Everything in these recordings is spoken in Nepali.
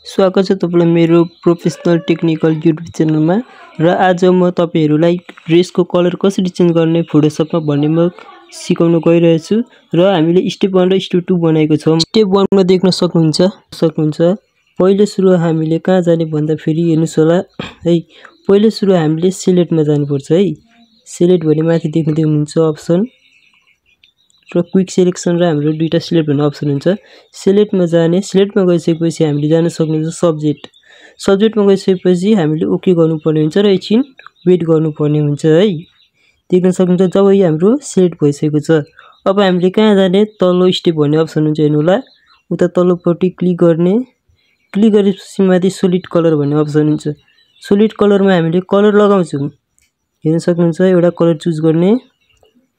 स्वागत छ तपाईलाई मेरो प्रोफेसनल टेक्निकल युट्युब च्यानलमा र आज म तपाईहरुलाई ड्रेसको कलर कसरी चेन्ज गर्ने फोटोशपमा भन्ने म सिकाउन गइरहेछु र हामीले स्टेप 1 र स्टेप 2 बनाएको छौं। स्टेप 1 मा देख्न सक्नुहुन्छ पहिले सुरु हामीले कहाँ जाने भन्दा फेरि हेर्नुस् होला है। पहिले सुरु हामीले सिलेक्टमा जानुपर्छ है। सिलेक्ट भने माथि देख्नुहुन्छ अप्सन र क्विक सिलेक्सन र हाम्रो दुईटा सिलेक्ट भन्ने अप्सन हुन्छ। सिलेक्टमा जाने, सिलेक्टमा गइसकेपछि हामीले जान सक्नुहुन्छ सब्जेक्ट। सब्जेक्टमा गइसकेपछि हामीले ओके गर्नुपर्ने हुन्छ र एकछिन वेट गर्नुपर्ने हुन्छ है। देख्न सक्नुहुन्छ जब यो हाम्रो सिलेक्ट भइसकेको छ। अब हामीले कहाँ जाने तल्लो स्टेप भन्ने अप्सन हुन्छ हेर्नु होला। उता तल्लोपट्टि क्लिक गर्ने, क्लिक गरेपछि माथि सोलिड कलर भन्ने अप्सन हुन्छ। सोलिड कलरमा हामीले कलर लगाउँछौं। हेर्न सक्नुहुन्छ एउटा कलर चुज गर्ने।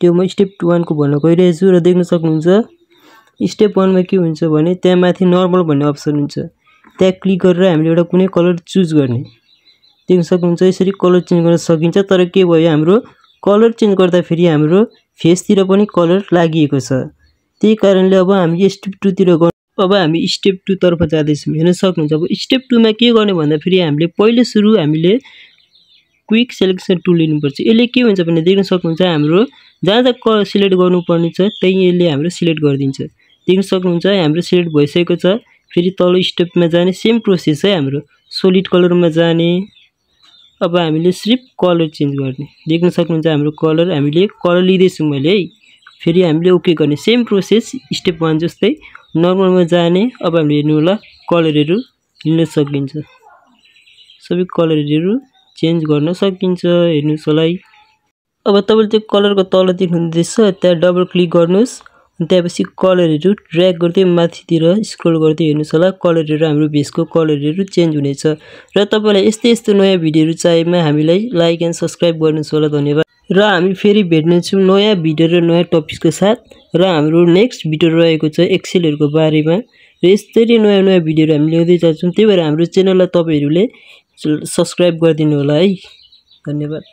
त्यो म स्टेप 1 को भन्न गइरहेछु र देख्न सक्नुहुन्छ स्टेप 1 मा के हुन्छ भने त्यहाँ माथि नर्मल भन्ने अप्सन हुन्छ। त्यहाँ क्लिक गरेर हामीले एउटा कुनै कलर चुज गर्ने। देख्न सक्नुहुन्छ यसरी कलर चेन्ज गर्न सकिन्छ। तर के भयो हाम्रो कलर चेन्ज गर्दा फेरि हाम्रो फेसतिर पनि कलर लागिएको छ। त्यही कारणले अब हामी स्टेप 2 तिर अब हामी स्टेप 2 तर्फ जाँदै छौं। हेर्न सक्नुहुन्छ अब स्टेप 2 मा के गर्ने भन्दा फेरि हामीले पहिले सुरु हामीले क्विक सिलेक्सन टुल लिनुपर्छ। यसले के हुन्छ भने देख्न सक्नुहुन्छ हाम्रो जहाँ सिलेक्ट गर्नुपर्ने छ त्यही यसले हाम्रो सिलेक्ट गरिदिन्छ। देख्न सक्नुहुन्छ हाम्रो सिलेक्ट भइसकेको छ। फेरि तल्लो स्टेपमा जाने सेम प्रोसेस है हाम्रो सोलिड कलरमा जाने। अब हामीले सिर्फ कलर चेन्ज गर्ने। देख्न सक्नुहुन्छ हाम्रो कलर हामीले कलर लिँदै छौं मैले है। फेरि हामीले ओके गर्ने सेम प्रोसेस स्टेप 1 जस्तै नर्मलमा जाने। अब हामीले हेर्नु होला कलरहरु लिन सकिन्छ। सबै कलरहरु चेन्ज गर्न सकिन्छ। हेर्नुस् होला है। अब तपाईले त्यो कलरको तल देख्नुहुँदैछ त्यहाँ डबल क्लिक गर्नुस्। अनि त्यसपछि कलरहरु ड्र्याग गर्दै माथितिर स्क्रल गर्दै हेर्नुस् होला कलरहरु हाम्रो भेसको कलरहरु चेन्ज हुनेछ। र तपाईलाई यस्तो नयाँ भिडियोहरु चाहिएमा हामीलाई लाइक एन्ड सब्स्क्राइब गर्नुस् होला। धन्यवाद। र हामी फेरि भेट्ने छौं नयाँ भिडियो र नयाँ टपिकको साथ। र हाम्रो नेक्स्ट भिडियो रहेको छ एक्सेलहरुको बारेमा। र यस्तै नयाँ भिडियोहरु हामी ल्याउँदै जान्छौं। त्यही भएर हाम्रो च्यानललाई तपाईहरुले सब्स्क्राइब गरिदिनु होला है। धन्यवाद।